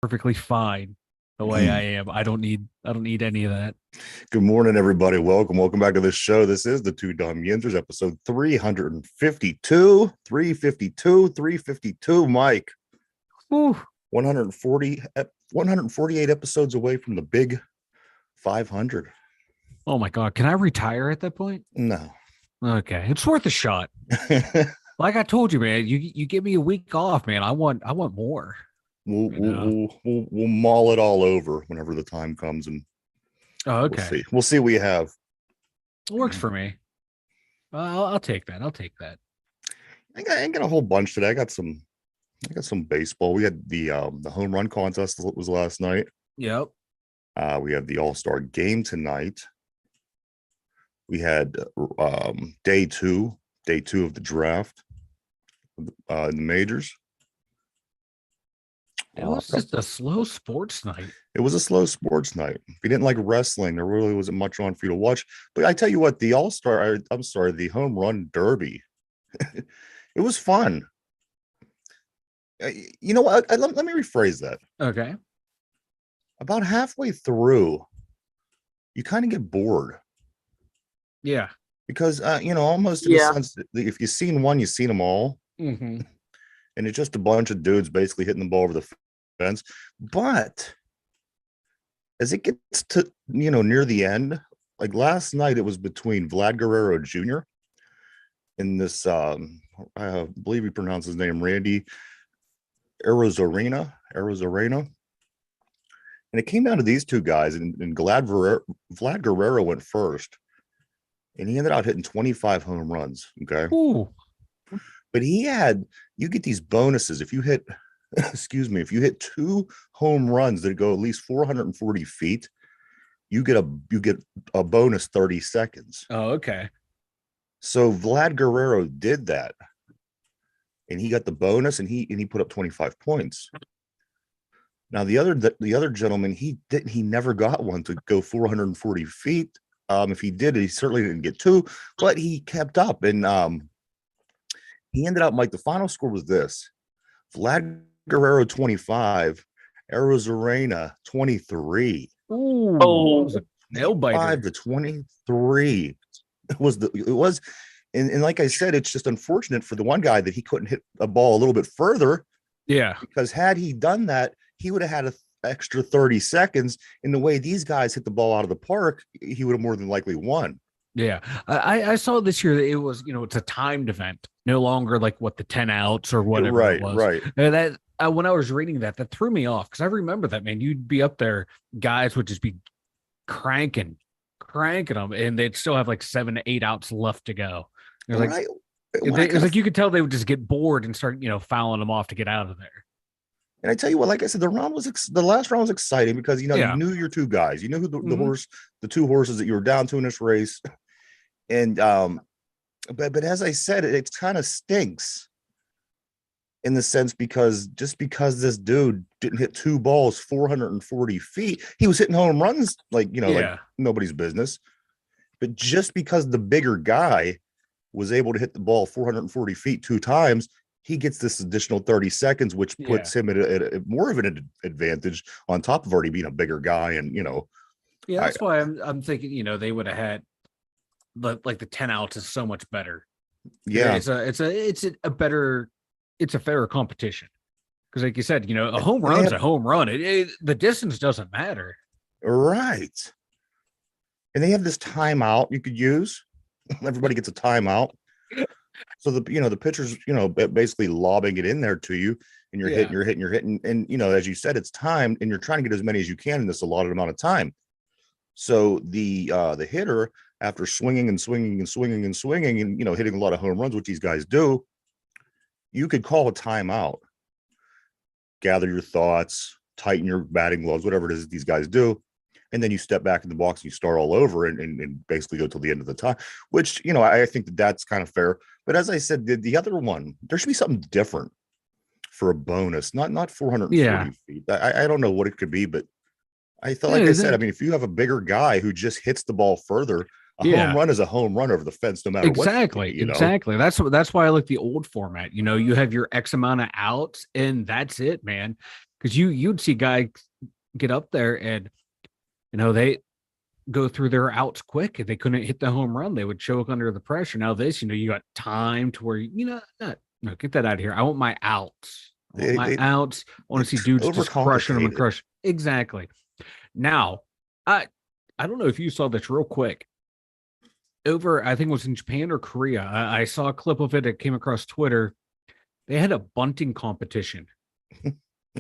perfectly fine the way I am. I don't need any of that. Good morning, everybody. Welcome back to the show. This is the Two Dumb Yinzers, episode 352. 352. Mike. Ooh. 148 episodes away from the big 500. Oh my God. Can I retire at that point? No. Okay. It's worth a shot. Like I told you, man, you give me a week off, man. I want more. We'll maul it all over whenever the time comes, and okay. We'll see what we have. It works for me. I'll take that. I got a whole bunch today. I got some baseball. We had the home run contest was last night. Yep. We had the All-Star game tonight. We had day two of the draft in the majors. It was just a slow sports night. It was a slow sports night. If you didn't like wrestling, there really wasn't much on for you to watch. But I tell you what, the the home run derby, it was fun. You know what? Let me rephrase that. Okay. About halfway through, you kind of get bored. Yeah. Because, almost in a sense, if you've seen one, you've seen them all. Mm-hmm. And it's just a bunch of dudes basically hitting the ball over the fence. But as it gets to, near the end, like last night, it was between Vlad Jr. and this, I believe he pronounced his name, Randy Arozarena. And it came down to these two guys, and Vlad Guerrero went first. And he ended out hitting 25 home runs. Okay. Ooh. But you get these bonuses if you hit, if you hit 2 home runs that go at least 440 feet, you get a bonus 30 seconds. Oh, okay. So Vlad Guerrero did that, and he got the bonus, and he put up 25 points. Now the other gentleman, he never got one to go 440 feet. If he did, he certainly didn't get 2, but he kept up, and he ended up, Mike, the final score was this: Vlad Guerrero 25, Arozarena 23. Ooh, oh, nail biter. 5 to 23. It was, and like I said, it's just unfortunate for the one guy that he couldn't hit a ball a little bit further. Yeah, because had he done that, he would have had an extra 30 seconds. In the way these guys hit the ball out of the park, he would have more than likely won. Yeah, I saw this year that it was, it's a timed event, no longer like the 10 outs or whatever it was. Right. And that when I was reading that threw me off, because I remember that, man. You'd be up there, guys would just be cranking them, and they'd still have like 7 to 8 outs left to go. It was like, it was like you could tell they would just get bored and start, fouling them off to get out of there. And I tell you what, like I said, the last round was exciting because you knew your two guys, you knew who the 2 horses that you were down to in this race. And but as I said, it kind of stinks in the sense because this dude didn't hit 2 balls 440 feet, he was hitting home runs like nobody's business. But just because the bigger guy was able to hit the ball 440 feet 2 times, he gets this additional 30 seconds, which puts him at more of an advantage on top of already being a bigger guy. And that's why I'm thinking they would have had the 10 outs is so much better. Yeah, it's a fairer competition because, like you said, a home run's a home run. The distance doesn't matter, right? And they have this timeout you could use. Everybody gets a timeout. So the pitcher's, basically lobbing it in there to you, and you're hitting. And, as you said, it's timed, and you're trying to get as many as you can in this allotted amount of time. So the hitter, after swinging and hitting a lot of home runs, which these guys do, you could call a timeout, gather your thoughts, tighten your batting gloves, whatever it is these guys do. And then you step back in the box and you start all over and basically go till the end of the time, which, I think that's kind of fair. But as I said, the other one, there should be something different for a bonus, not 440 feet. I don't know what it could be, but I felt like I said, I mean, if you have a bigger guy who just hits the ball further, home run is a home run over the fence, no matter what. Exactly. That's why I like the old format. You have your X amount of outs, and that's it, man. because you'd see guys get up there and they go through their outs quick. If they couldn't hit the home run, they would choke under the pressure. Now this, you got time to where no, get that out of here. I want my outs. I want to see dudes just crushing them and crush. Exactly. Now, I don't know if you saw this real quick. Over, I think it was in Japan or Korea. I saw a clip of it. It came across Twitter. They had a bunting competition.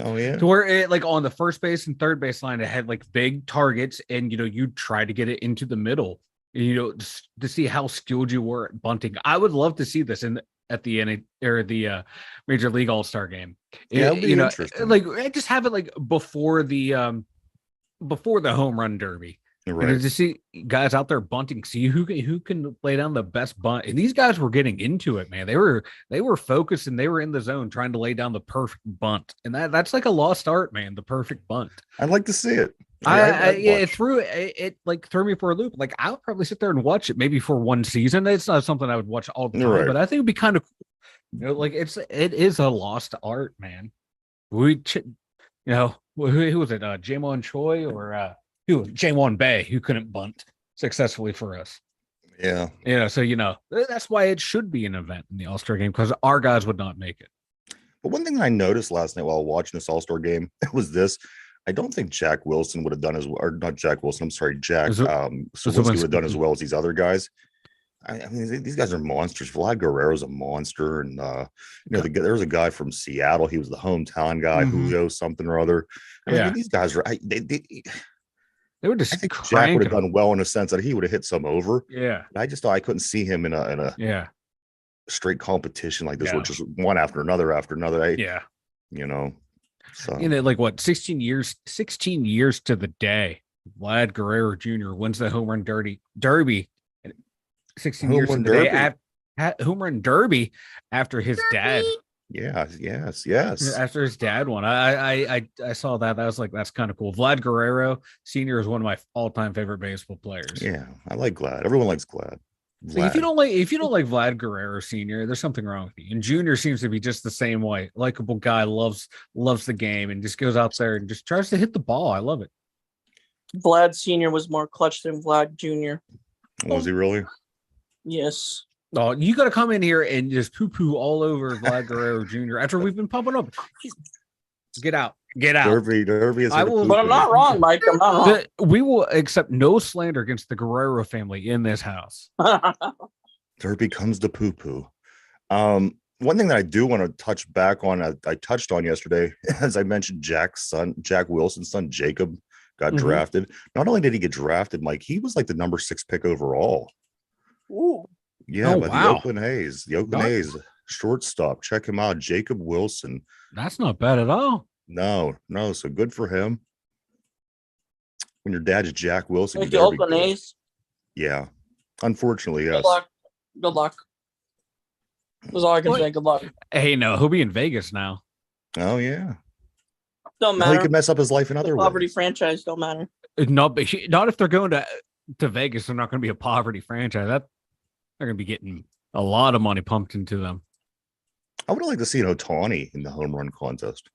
Oh yeah. To where it, like on the first base and third base line, it had like big targets, and you'd try to get it into the middle. Just to see how skilled you were at bunting. I would love to see this at the end or the Major League All-Star game. Yeah, it'd be interesting. Like just have it like before the Homerun Derby. Right. To see guys out there bunting, see who can lay down the best bunt. And these guys were getting into it, man. They were focused and they were in the zone trying to lay down the perfect bunt. And that's like a lost art, man. The perfect bunt. I'd like to see it. It threw me for a loop. Like I'll probably sit there and watch it maybe for one season. It's not something I would watch all the time, right. but I think it'd be kind of cool. Like it is a lost art, man. Who was it? Jamon Choi or Jaewon Bay, who couldn't bunt successfully for us. Yeah. So that's why it should be an event in the All-Star game, because our guys would not make it. But one thing that I noticed last night while watching this All-Star game was this. I don't think Jack Wilson would have done as well, or not Jack Wilson. I'm sorry, Jack Sawinski would have done as well as these other guys. I mean, these guys are monsters. Vlad Guerrero's a monster, and there was a guy from Seattle. He was the hometown guy, Julio something or other. I mean, these guys are. They were just. I think Jack would have done well in a sense that he would have hit some over. Yeah. But I just thought I couldn't see him in a straight competition like this, which is one after another. So like what 16 years to the day, Vlad Guerrero Jr. wins the Homerun Derby. 16 years to the day Homerun Derby after his dad. Yes. After his dad won, I saw that. I was like, that's kind of cool. Vlad Guerrero Sr. is one of my all-time favorite baseball players. Yeah, I like Vlad. Everyone likes Vlad. So if you don't like Vlad Guerrero Sr., there's something wrong with you. And Junior seems to be just the same way. Likeable guy, loves the game, and just goes out there and just tries to hit the ball. I love it. Vlad Sr. was more clutch than Vlad Jr. Was he really? Yes. Oh, you got to come in here and just poo-poo all over Vlad Guerrero Jr. after we've been pumping up. Get out. Derby is. But I'm not wrong, Mike. I'm not wrong. We will accept no slander against the Guerrero family in this house. Derby comes to poo-poo. One thing that I do want to touch back on, I touched on yesterday, as I mentioned, Jack Wilson's son, Jacob, got drafted. Not only did he get drafted, Mike, he was like the number 6 pick overall. Ooh. Yeah, the Oakland A's, shortstop. Check him out, Jacob Wilson. That's not bad at all. No, so good for him. When your dad's Jack Wilson, Like the Oakland A's. Yeah, unfortunately, yes. Good luck. That's all I can say. Good luck. Hey, no, he'll be in Vegas now. Oh yeah. Don't matter. He could mess up his life in other ways. Poverty franchise don't matter. Not if they're going to Vegas. They're not going to be a poverty franchise. They're going to be getting a lot of money pumped into them. I would have liked to see an OHTANI in the home run contest.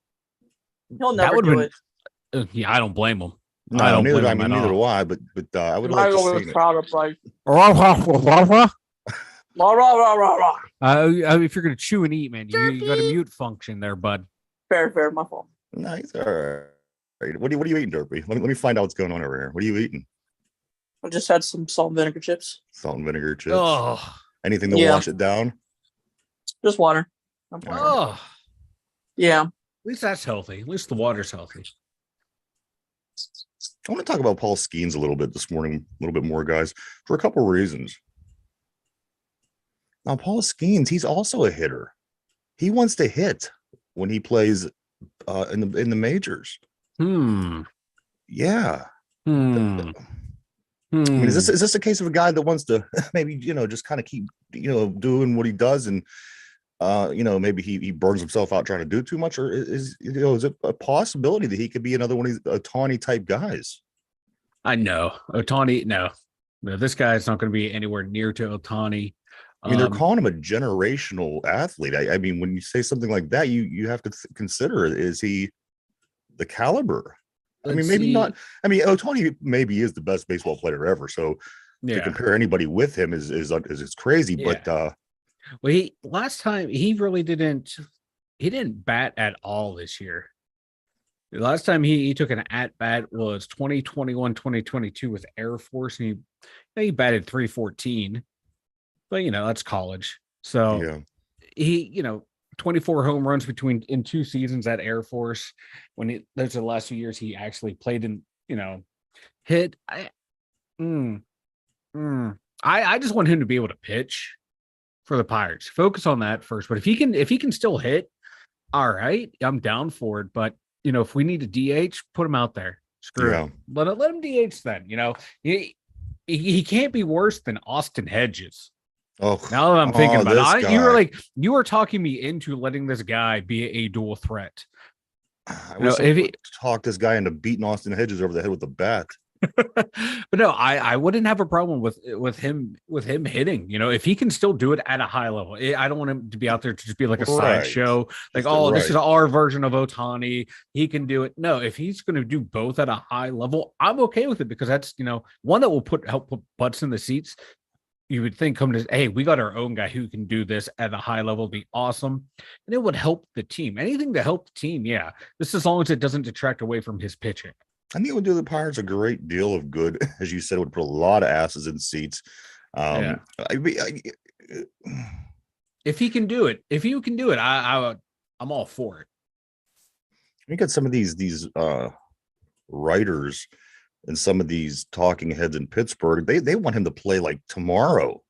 He'll never do it. Yeah, I don't blame him. No, neither do I. But I would like to see it. If you're going to chew and eat, man, you got a mute function there, bud. Fair, my fault. Nice. All right. What are you eating, Derby? Let me find out what's going on over here. What are you eating? I just had some salt and vinegar chips. Salt and vinegar chips. Oh, anything to wash it down? Just water. Oh, yeah. At least that's healthy. At least the water's healthy. I want to talk about Paul Skenes a little bit this morning, a little bit more, guys, for a couple of reasons. Now, Paul Skenes, he's also a hitter. He wants to hit when he plays in the majors. Yeah. I mean, is this a case of a guy that wants to maybe just kind of keep doing what he does, and maybe he burns himself out trying to do too much, or is it a possibility that he could be another one of these OHTANI type guys? I know OHTANI. No, this guy's not going to be anywhere near to OHTANI. I mean, they're calling him a generational athlete. I mean, when you say something like that, you have to consider, is he the caliber. I Let's mean, maybe see. not. I mean, Ohtani maybe is the best baseball player ever. So to Yeah. compare anybody with him is crazy. Yeah. But Well, last time he really didn't bat at all this year. The last time he took an at bat was 2021, 2022 with Air Force, and he batted 314. But that's college. So yeah, he 24 home runs in 2 seasons at Air Force. When those are the last few years he actually played in, hit. I just want him to be able to pitch for the Pirates. Focus on that first. But if he can still hit, all right, I'm down for it. But if we need a DH, put him out there. Screw yeah. it. Let him DH then. He can't be worse than Austin Hedges. Oh, Now that I'm thinking about it, guy. you were talking me into letting this guy be a dual threat. I wish I would talk this guy into beating Austin Hedges over the head with a bat. But no, I wouldn't have a problem with him hitting. If he can still do it at a high level. I don't want him to be out there to just be like a sideshow. Like, this is our version of Ohtani. He can do it. No, if he's going to do both at a high level, I'm okay with it, because that's one that will help put butts in the seats. You would think hey, we got our own guy who can do this at a high level, be awesome. And it would help the team. Anything to help the team, yeah. This as long as it doesn't detract away from his pitching. I think it would do the Pirates a great deal of good. As you said, it would put a lot of asses in seats. If he can do it, I'm all for it. You got some of these writers and some of these talking heads in Pittsburgh. They want him to play like tomorrow.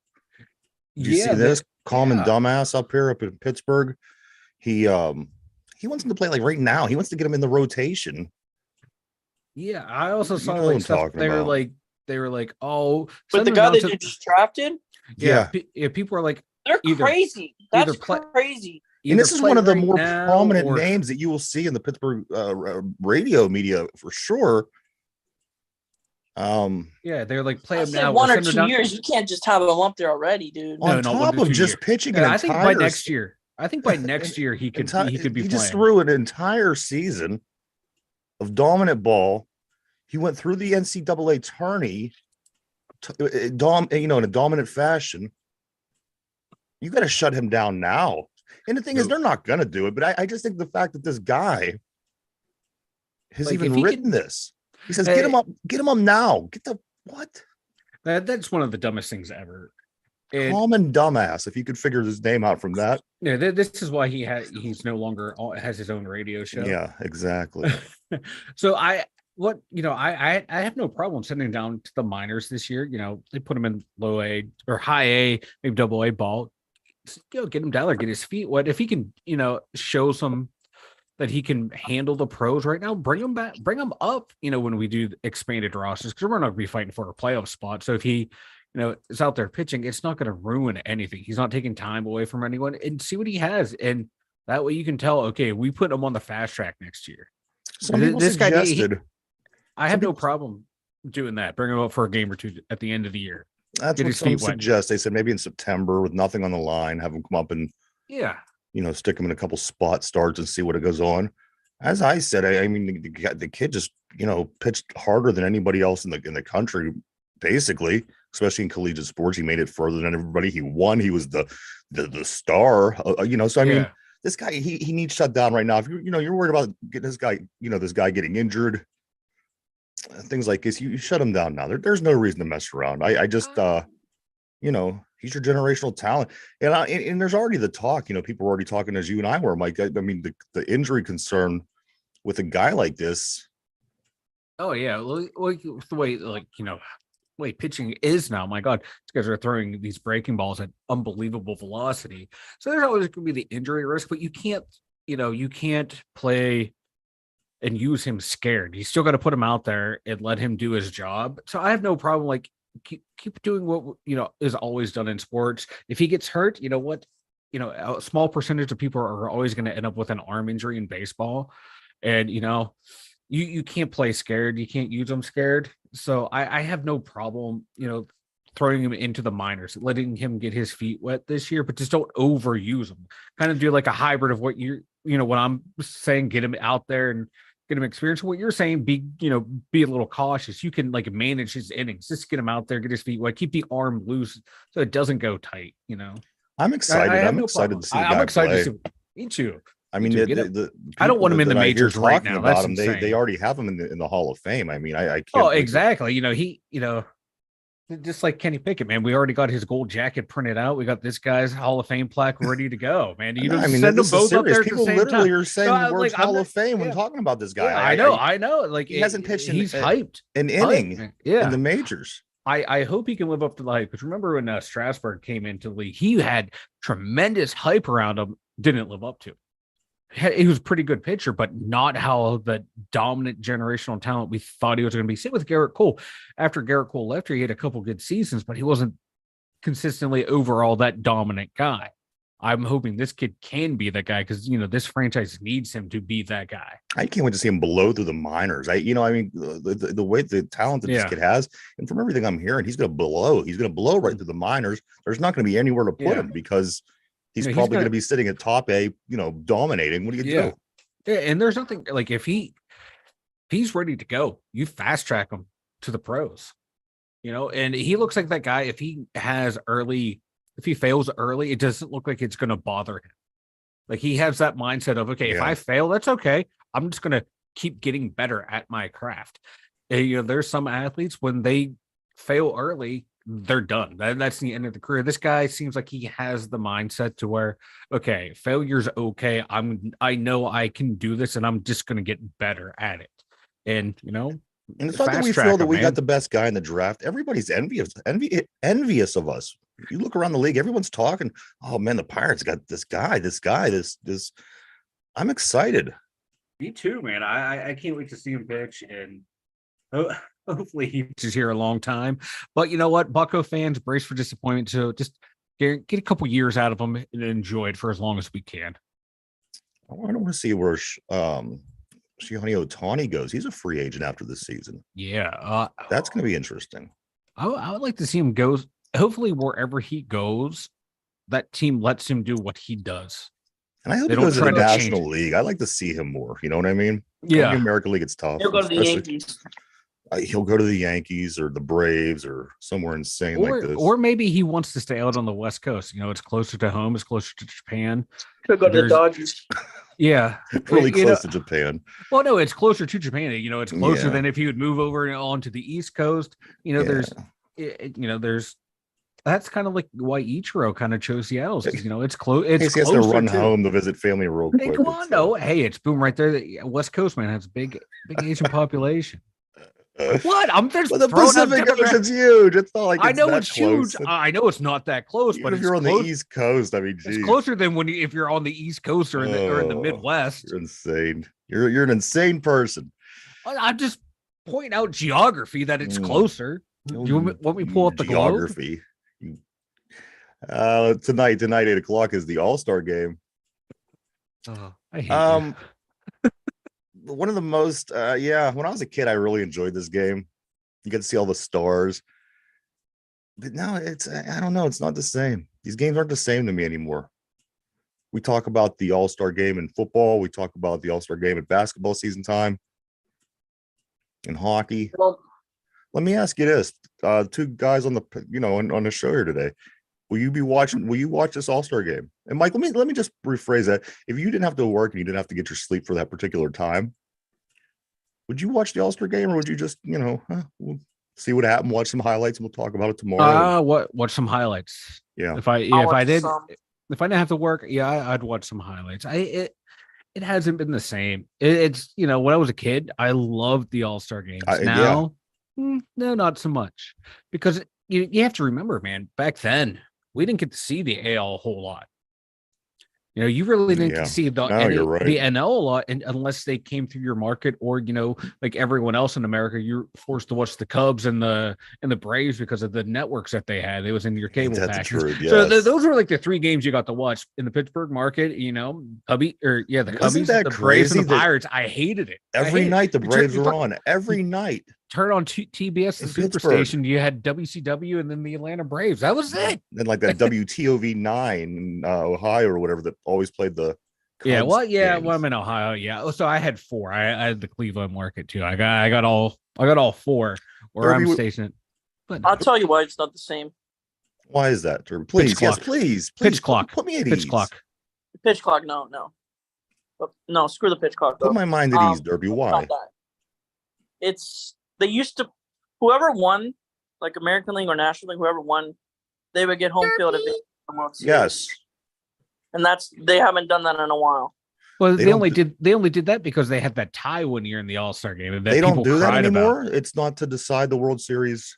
Do you see this common dumbass up in Pittsburgh? He wants him to play like right now. He wants to get him in the rotation. Yeah, I also saw like stuff. They were like, oh, but the guy that you just drafted. Yeah, people are like, they're crazy. That's crazy. And this is one of the more prominent names that you will see in the Pittsburgh radio media for sure. Yeah, they're like, play him now. 1 or 2 years, you can't just have him up there already, dude. On top of just pitching, I think by next year. I think by next year he could be playing. He just threw an entire season of dominant ball. He went through the NCAA tourney, in a dominant fashion. You got to shut him down now. And the thing is, they're not going to do it. But I just think the fact that this guy has even written this, he says, get him up now. Get the what? That's one of the dumbest things ever. Common dumbass. If you could figure his name out from that. Yeah, this is why he's no longer has his own radio show. Yeah, exactly. So I have no problem sending down to the minors this year. They put him in low A or high A, maybe double A ball. Get him down there, get his feet wet. If he can, show some that he can handle the pros right now, bring him back, bring him up, when we do expanded rosters, because we're not going to be fighting for a playoff spot. So if he, is out there pitching, it's not going to ruin anything. He's not taking time away from anyone, and see what he has. And that way you can tell, okay, we put him on the fast track next year. This guy, I have no problem doing that. Bring him up for a game or two at the end of the year. That's what some suggest. They said maybe in September with nothing on the line, have him come up and stick him in a couple spot starts and see what it goes on. As I said, I mean, the kid just pitched harder than anybody else in the country, basically, especially in collegiate sports. He made it further than everybody. He won. He was the star. So I mean, this guy he needs shut down right now. If you're worried about getting this guy getting injured, things like this, you shut him down now. There's no reason to mess around. I just he's your generational talent, and there's already the talk. People are already talking as you and I were, Mike. I mean, the injury concern with a guy like this. Oh yeah, like the way way pitching is now. My God, these guys are throwing these breaking balls at unbelievable velocity. So there's always going to be the injury risk, but you can't play and use him scared. You still got to put him out there and let him do his job. So I have no problem. Like keep doing what is always done in sports. If he gets hurt, a small percentage of people are always going to end up with an arm injury in baseball, and you can't play scared. You can't use them scared. So I have no problem, throwing him into the minors, letting him get his feet wet this year, but just don't overuse him. Kind of do like a hybrid of what what I'm saying, get him out there and get him experience. What you're saying, be a little cautious. You can like manage his innings, just get him out there, get his feet wet, keep the arm loose so it doesn't go tight. I'm excited. I'm excited to see the guy I'm excited play. to see. Me too. I mean, I don't want him in the majors right now. About him, they already have him in the Hall of Fame. I mean, I can't. Oh, exactly. Just like Kenny Pickett, man, we already got his gold jacket printed out. We got this guy's Hall of Fame plaque ready to go, man. I mean, send them both up there. People literally are saying the words Hall of Fame when talking about this guy. Yeah, I know. Like he hasn't pitched. He's hyped. An inning in the majors. I hope he can live up to the hype. Because remember when Strasburg came into the league, he had tremendous hype around him. Didn't live up to. He was a pretty good pitcher, but not how the dominant generational talent we thought he was going to be. Same with Garrett Cole. After Garrett Cole left here, he had a couple good seasons, but he wasn't consistently overall that dominant guy. I'm hoping this kid can be that guy because this franchise needs him to be that guy. I can't wait to see him blow through the minors. The way the talent that this kid has, and from everything I'm hearing, he's going to blow. He's going to blow right through the minors. There's not going to be anywhere to put him because he's probably going to be sitting at top A, dominating. What do you do? Yeah, and there's nothing like if he's ready to go, you fast track him to the pros. And he looks like that guy. If he fails early, it doesn't look like it's going to bother him. Like he has that mindset of, okay, if I fail, that's okay. I'm just going to keep getting better at my craft. And, there's some athletes when they fail early, they're done. That's the end of the career. This guy seems like he has the mindset to where, okay, failure's okay. I know I can do this and I'm just going to get better at it. And, and it's not that we feel that we got the best guy in the draft. Everybody's envious of us. You look around the league, everyone's talking, oh man, the Pirates got this guy. I'm excited. Me too, man. I can't wait to see him pitch, and hopefully he pitches here a long time. But you know what, Bucco fans, brace for disappointment. So just get a couple years out of him and enjoy it for as long as we can. I don't want to see where Shohei OHTANI goes. He's a free agent after this season. Yeah, that's going to be interesting. I would like to see him go. Hopefully, wherever he goes, that team lets him do what he does. And I hope he goes to the National League. I like to see him more. You know what I mean? Yeah. The American League, it's tough. He'll go to the Yankees. He'll go to the Yankees or the Braves or somewhere insane like this. Or maybe he wants to stay out on the West Coast. It's closer to home. It's closer to Japan. He'll go to the Dodgers. Yeah. Really close to Japan. Well, no, it's closer to Japan. It's closer than if he would move over onto the East Coast. There's that's kind of like why Ichiro kind of chose Seattle. It's close. He has to run home to visit family real quick. Hey, come on, no. Hey, it's boom right there. The West Coast, man, has a big Asian population. What? I'm just the Pacific Ocean's huge. It's not like I know it's huge. I know it's not that close, but if you're on the East Coast, I mean, geez. It's closer than if you're on the East Coast or in the Midwest. You're insane. You're an insane person. I'm just pointing out geography that it's closer. Do you want me to pull up the geography? Tonight 8:00 is the All-Star game. Oh, I hate you. One of the most when I was a kid, I really enjoyed this game. You get to see all the stars, but now I don't know, it's not the same. These games aren't the same to me anymore. We talk about the All-Star game in football, we talk about the All-Star game at basketball season time, in hockey. Well, let me ask you this: two guys on the show here today. Will you watch this All-Star game? And Mike, let me just rephrase that. If you didn't have to work and you didn't have to get your sleep for that particular time, would you watch the All-Star game, or would you just, we'll see what happened, watch some highlights, and we'll talk about it tomorrow? Watch some highlights. Yeah. If I didn't have to work, I'd watch some highlights. It hasn't been the same. It's when I was a kid, I loved the All-Star games. Now, no, not so much, because you have to remember, man, back then we didn't get to see the AL a whole lot. You really didn't get to see the NL a lot, and unless they came through your market, or like everyone else in America, you're forced to watch the Cubs and the Braves because of the networks that they had. It was in your cable package. Yes. So those were like the three games you got to watch in the Pittsburgh market. The Cubbies, the Braves, and the Pirates. I hated it. Every night the Braves were on. Every night. Turn on TBS, the Superstation. You had WCW and then the Atlanta Braves. That was it. And like that WTOV 9 in Ohio or whatever that always played the Yeah, Cubs well, yeah, games. well, I'm in Ohio. Yeah, so I had four. I had the Cleveland market too. I got all four where Derby, I'm stationed. But I'll tell you why it's not the same. why is that, Derby? pitch Please, yes, clock, please, pitch put, clock, put me at pitch ease. clock. The pitch clock, no. But no, screw the pitch clock Put though. my mind at ease, Derby. It's Why? not that. They used to, whoever won, like American League or National League, whoever won, they would get home field advantage in the World Series. Yes. And they haven't done that in a while. Well, They they don't only did that because they had that tie one year in the All-Star game, and that They don't people do that cried anymore. about. It's not to decide the World Series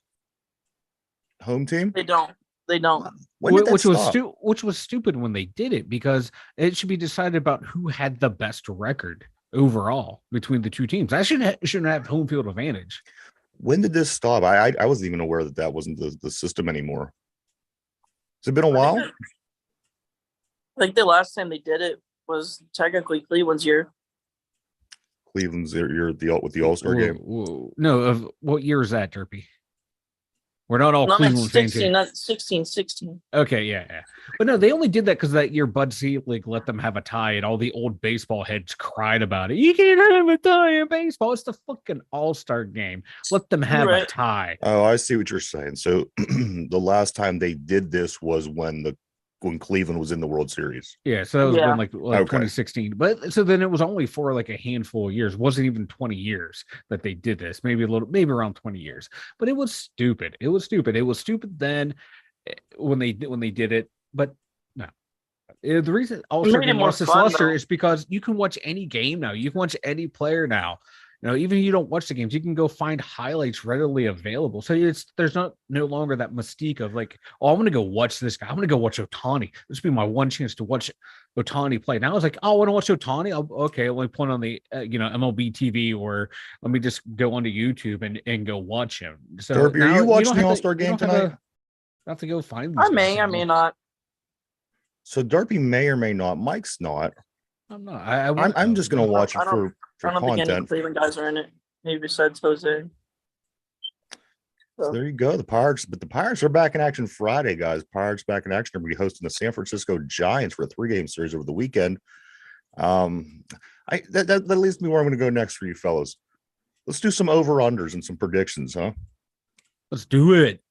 home team. They don't. When did that Which was stop? which was stupid when they did it, because it should be decided about who had the best record overall between the two teams. I shouldn't have home field advantage. When did this stop? I wasn't even aware that wasn't the system anymore. Has it been a while? I think the last time they did it was technically Cleveland's year. Cleveland's you're with the All-Star game. Whoa. No, of what year is that, Derpy? We're not all No, Cleveland fans 16, here. not 16. Okay, yeah. But no, they only did that because that year Bud Selig let them have a tie, and all the old baseball heads cried about it. You can't have a tie in baseball. It's the fucking All-Star game. Let them have a Right. tie. Oh, I see what you're saying. So the last time they did this was when Cleveland was in the World Series. Yeah, so that was Yeah. when like Okay. 2016. But so then it was only for like a handful of years. It wasn't even 20 years that they did this. Maybe around 20 years. But it was stupid. It was stupid then when they did it. But no. The reason All-Star made it game more lost its fun, luster though. is because you can watch any game now. You can watch any player now. Even if you don't watch the games, you can go find highlights readily available. So there's no longer that mystique of like, oh, I'm going to go watch this guy. I'm going to go watch Ohtani. This will be my one chance to watch Ohtani play. Now it's like, oh, I want to watch Ohtani. Let me put on the MLB TV, or let me just go onto YouTube and go watch him. So Derby, are now you watching don't the have All-Star you game don't tonight? have to go find these I guys may anymore. not. So Derby may or may not. Mike's not. I'm not. I'm just going to watch it I don't- for I don't think any content. Cleveland guys are in it. Maybe besides Jose. So there you go. The Pirates are back in action Friday, guys. Pirates back in action. They're going to be hosting the San Francisco Giants for a 3-game series over the weekend. That leads me where I'm going to go next for you fellas. Let's do some over-unders and some predictions, huh? Let's do it.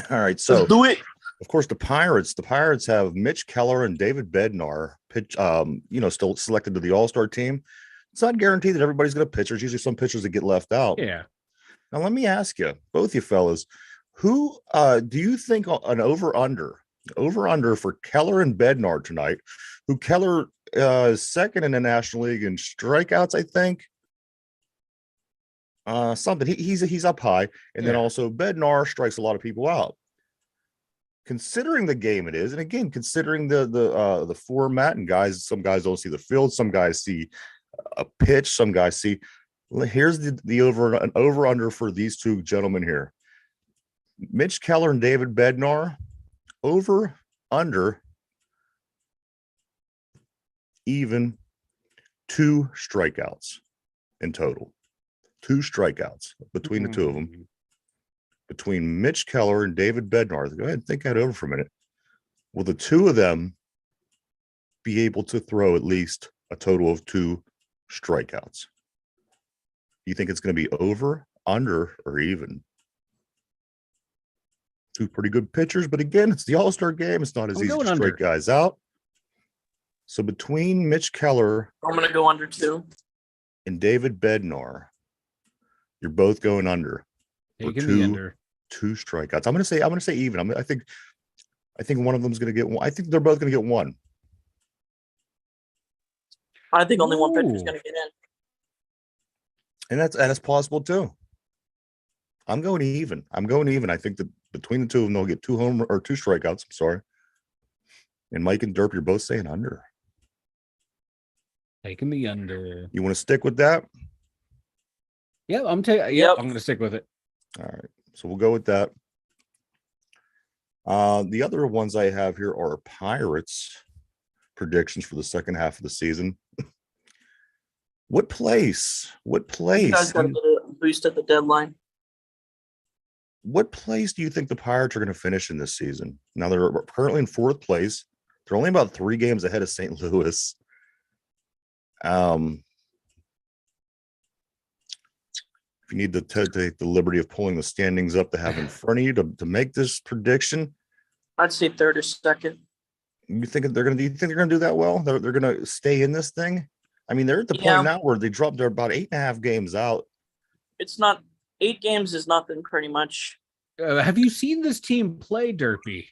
All right. So Let's do it. of course, the Pirates have Mitch Keller and David Bednar still selected to the All-Star team. It's not guaranteed that everybody's going to pitch. There's usually some pitchers that get left out. Yeah. Now, let me ask you, both you fellas, who do you think an over-under for Keller and Bednar tonight, who Keller is second in the National League in strikeouts, I think? Something. He's up high. And then Yeah. also Bednar strikes a lot of people out. Considering the game it is, and again, considering the format, and some guys don't see the field, some guys see a pitch, some guys see. Here's the over under for these two gentlemen here: Mitch Keller and David Bednar. Over under even 2 strikeouts in total. 2 strikeouts between the two of them. Between Mitch Keller and David Bednar. Go ahead and think that over for a minute. Will the two of them be able to throw at least a total of 2 strikeouts? You think it's going to be over, under, or even? 2 pretty good pitchers, but again, it's the All-Star game. It's not as I'm easy to going strike under. guys out. So between Mitch Keller I'm gonna go under 2. and David Bednar, you're both going under. Taking two- the under. 2 strikeouts. I'm going to say even. I think one of them's going to get one. I think they're both going to get one. I think only one pitcher's Ooh. gonna get in. And that's possible too. I'm going even. I think that between the two of them, they'll get 2 strikeouts. I'm sorry. And Mike and Derp, you're both saying under. Taking the under. You want to stick with that? Yeah, I'm taking. Yep. I'm going to stick with it. All right. So we'll go with that. The other ones I have here are Pirates predictions for the second half of the season. What place? You guys gotta get a boost at the deadline. What place do you think the Pirates are going to finish in this season? Now they're currently in 4th place. They're only about 3 games ahead of St. Louis. If you need to take the liberty of pulling the standings up to have in front of you to make this prediction, I'd say third or second. you think they're going to? Do you think they're going to do that well? They're going to stay in this thing. I mean, they're at the point now where they dropped. They're about 8.5 games out. It's not 8 games is nothing, pretty much. Have you seen this team play, Derpy?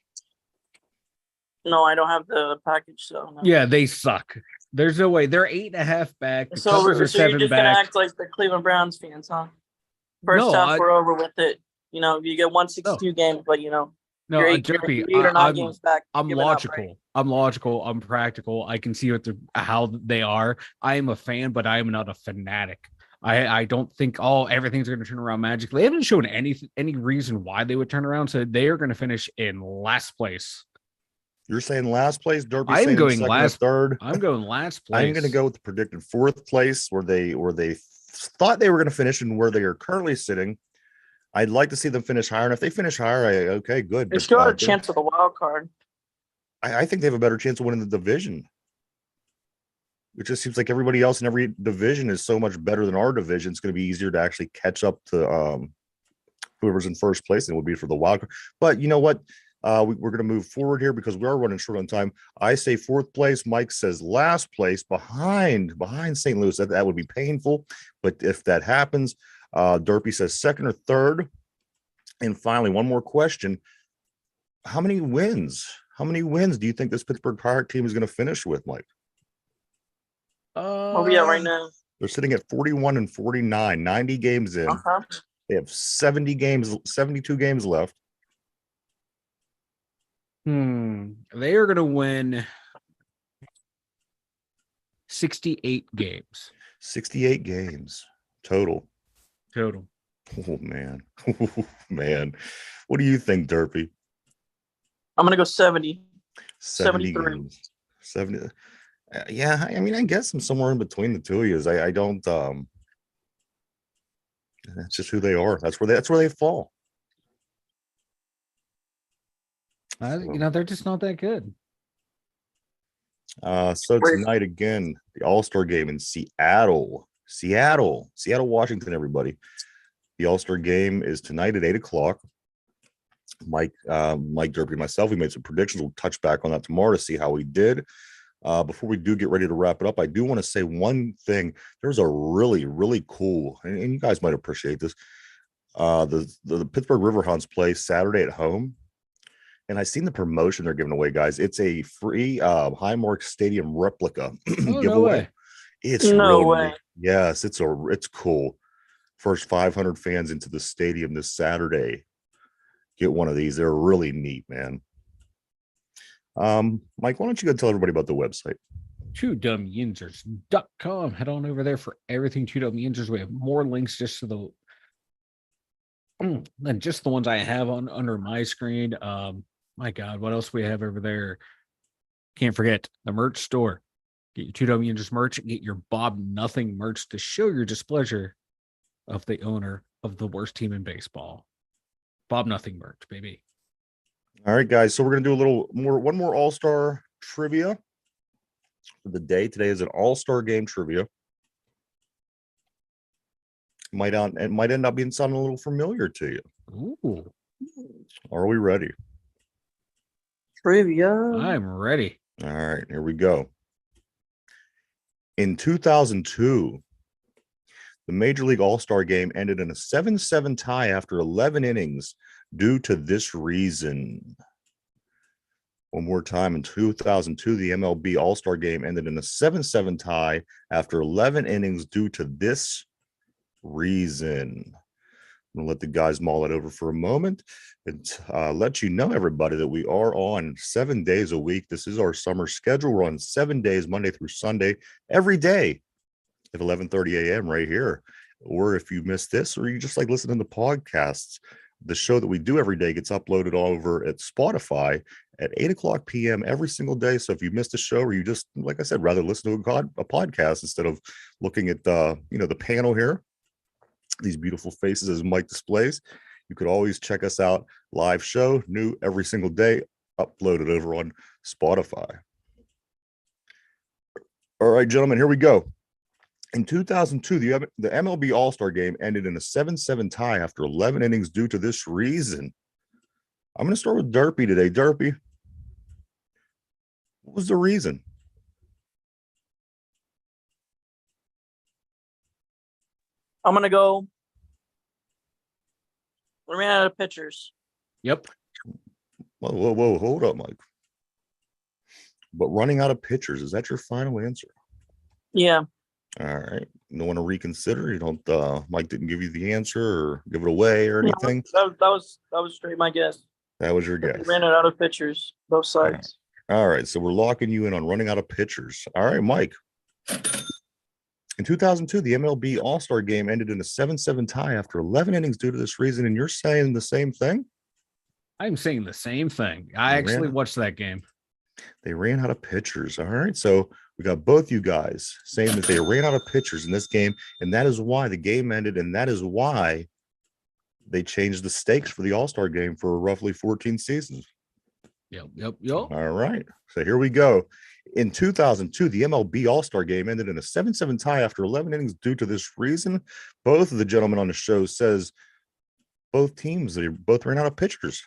No, I don't have the package, so no. Yeah, they suck. There's no way. They're 8.5 back. The So, Cubs are so you're 7 just back. gonna act like the Cleveland Browns fans, huh? First No, half, we're over with it. You know, you get 162 games, but No, you're 8 Derpy, or 9 games back. I'm Give it up, logical. right? I'm logical. I'm practical. I can see how they are. I am a fan, but I am not a fanatic. I don't think everything's going to turn around magically. They haven't shown any reason why they would turn around. So they are going to finish in last place. You're saying last place, Derby. I'm going last, third. I'm going last place. I'm going to go with the predicted 4th place, where they thought they were going to finish and where they are currently sitting. I'd like to see them finish higher, and if they finish higher, okay, good. They still have a chance of the wild card. I think they have a better chance of winning the division. It just seems like everybody else in every division is so much better than our division. It's going to be easier to actually catch up to whoever's in first place than it would be for the wild card. But you know what? We're going to move forward here because we are running short on time. I say 4th place. Mike says last place behind St. Louis. That would be painful. But if that happens, Derpy says 2nd or 3rd. And finally, one more question. How many wins do you think this Pittsburgh Pirate team is going to finish with, Mike? Where we at right now? They're sitting at 41 and 49, 90 games in. They have 72 games left. They are going to win 68 games. 68 games total. Oh, man. Oh, man. What do you think, Derpy? I'm going to go 70. 73. Games. 70. Yeah, I mean, I guess I'm somewhere in between the two of you. I don't. That's just who they are. That's where they fall. They're just not that good. So tonight again, the All-Star game in Seattle, Washington. Everybody, the All-Star game is tonight at 8:00. Mike Derpy, and myself, we made some predictions. We'll touch back on that tomorrow to see how we did. Before we do get ready to wrap it up, I do want to say one thing. There's a really, really cool, and you guys might appreciate this. The Pittsburgh River Hunts play Saturday at home, and I seen the promotion they're giving away, guys. It's a free Highmark Stadium replica giveaway. No way. It's no really way. Neat. Yes, it's cool. First 500 fans into the stadium this Saturday get one of these. They're really neat, man. Mike, why don't you go tell everybody about the website? TwoDumbYinzers.com. Head on over there for everything Two Dumb Yinzers. We have more links just to than just the ones I have under my screen. My God, what else we have over there? Can't forget the merch store. Get your Two Dumb Yinzers merch. Get your Bob Nothing merch to show your displeasure of the owner of the worst team in baseball. Bob Nothing merch, baby. All right, guys. So we're gonna do one more All-Star trivia for the day. Today is an All-Star game trivia. It might end up being sounding a little familiar to you. Ooh. Are we ready? Trivia. I'm ready. All right, here we go. In 2002, the Major League All-Star game ended in a 7-7 tie after 11 innings due to this reason. One more time. In 2002, the MLB All-Star game ended in a 7-7 tie after 11 innings due to this reason. I'm going to let the guys mull it over for a moment and let you know, everybody, that we are on 7 days a week. This is our summer schedule. We're on 7 days, Monday through Sunday, every day at 11:30 a.m. right here. Or if you missed this, or you just like listening to podcasts, the show that we do every day gets uploaded all over at Spotify at 8:00 p.m. every single day. So if you missed a show, or you just, like I said, rather listen to a podcast instead of looking at the panel here, these beautiful faces as Mike displays, you could always check us out. Live show, new every single day, uploaded over on Spotify. All right, gentlemen, here we go. In 2002, the MLB All-Star Game ended in a 7-7 tie after 11 innings due to this reason. I'm going to start with Derpy today. Derpy, what was the reason? I'm gonna go. We ran out of pitchers. Yep. Whoa, hold up, Mike. But running out of pitchers, is that your final answer? Yeah. All right. No one to reconsider. You don't. Mike didn't give you the answer or give it away or anything. No, that was straight my guess. That was your We guess. ran out of pitchers, both sides. All right. So we're locking you in on running out of pitchers. All right, Mike. In 2002, the MLB All-Star Game ended in a 7-7 tie after 11 innings due to this reason, and you're saying the same thing? I'm saying the same thing. I actually watched that game. They ran out of pitchers. All right. So we got both you guys saying that they ran out of pitchers in this game, and that is why the game ended, and that is why they changed the stakes for the All-Star Game for roughly 14 seasons. Yep. All right. So here we go. In 2002, the MLB All-Star Game ended in a 7-7 tie after 11 innings due to this reason. Both of the gentlemen on the show says both teams, they both ran out of pitchers.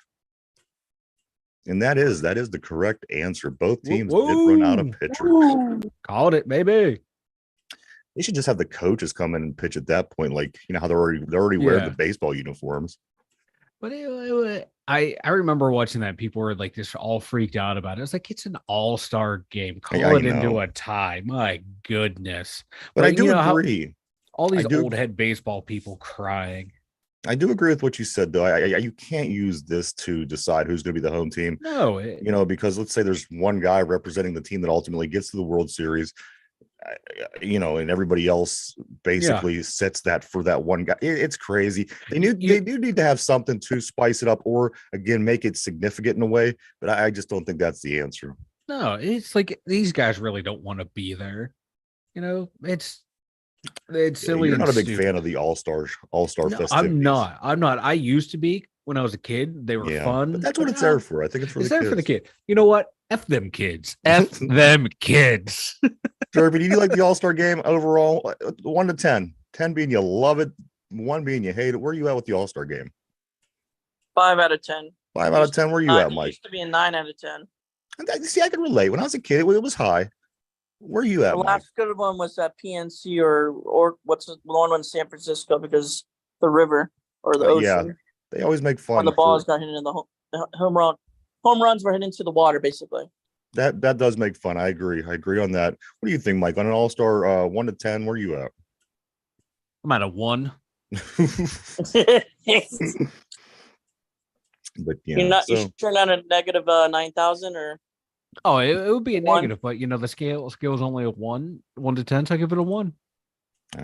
And that is the correct answer. Both teams did run out of pitchers. Called it, baby. They should just have the coaches come in and pitch at that point. Like, you know how they're already wearing the baseball uniforms. But I remember watching that. People were like just all freaked out about it. It's like, it's an all-star game. Call it into a tie. My goodness. But I do agree. All these old head baseball people crying. I do agree with what you said, though. You can't use this to decide who's going to be the home team. No. Because let's say there's one guy representing the team that ultimately gets to the World Series, and everybody else basically sets that for that one guy. It's crazy. They do need to have something to spice it up or, again, make it significant in a way. But I just don't think that's the answer. No, it's like these guys really don't want to be there. It's silly. You're not a big fan of the All-Star festivities. I'm not. I used to be when I was a kid. They were fun. But that's what it's there for. I think it's for the kids. For the kid. You know what? F them kids. F them kids. Derby, do you like the All-Star Game overall? 1 to 10. 10 being you love it, 1 being you hate it. Where are you at with the All-Star Game? 5 out of 10. 5 out of 10. Where are you at, Mike? It used to be a 9 out of 10. See, I can relate. When I was a kid, it was high. Where are you at, The Mike? last good one was that PNC or what's the one in San Francisco because the river or the ocean. Yeah, they always make fun. When the balls got hit into the home run. Home runs were hit into the water, basically. That does make fun. I agree on that. What do you think, Mike? On an All-Star 1 to 10, where are you at? I'm at a 1. But you turn out a negative 9,000 or. Oh, it would be a negative, but the scale is only a 1 to 10, so I give it a 1.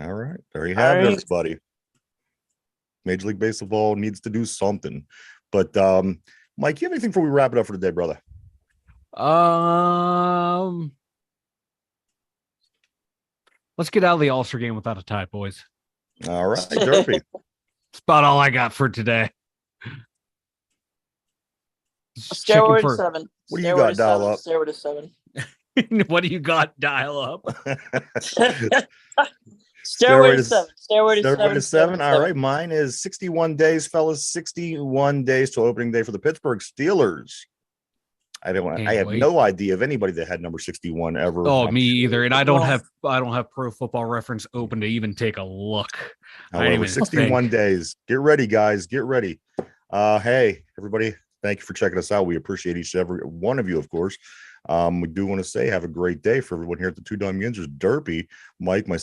All right, there you have it, everybody. Major League Baseball needs to do something. But Mike, you have anything before we wrap it up for today, brother? Let's get out of the All-Star Game without a tie, boys. All right, Derpy. That's about all I got for today. Steroid 7. What do you got, dial up? Steroid 7. What do you got, dial up? Steroid 7. Steroid 7. All right, mine is 61 days, fellas. 61 days till opening day for the Pittsburgh Steelers. I have no idea of anybody that had number 61 ever. Oh, me either. And I don't have Pro Football Reference open to even take a look. However, 61 days. Get ready, guys. Get ready. Hey, everybody. Thank you for checking us out. We appreciate each and every one of you, of course. We do want to say have a great day for everyone here at the Two Dumb Yinzers. Derpy, Mike, myself.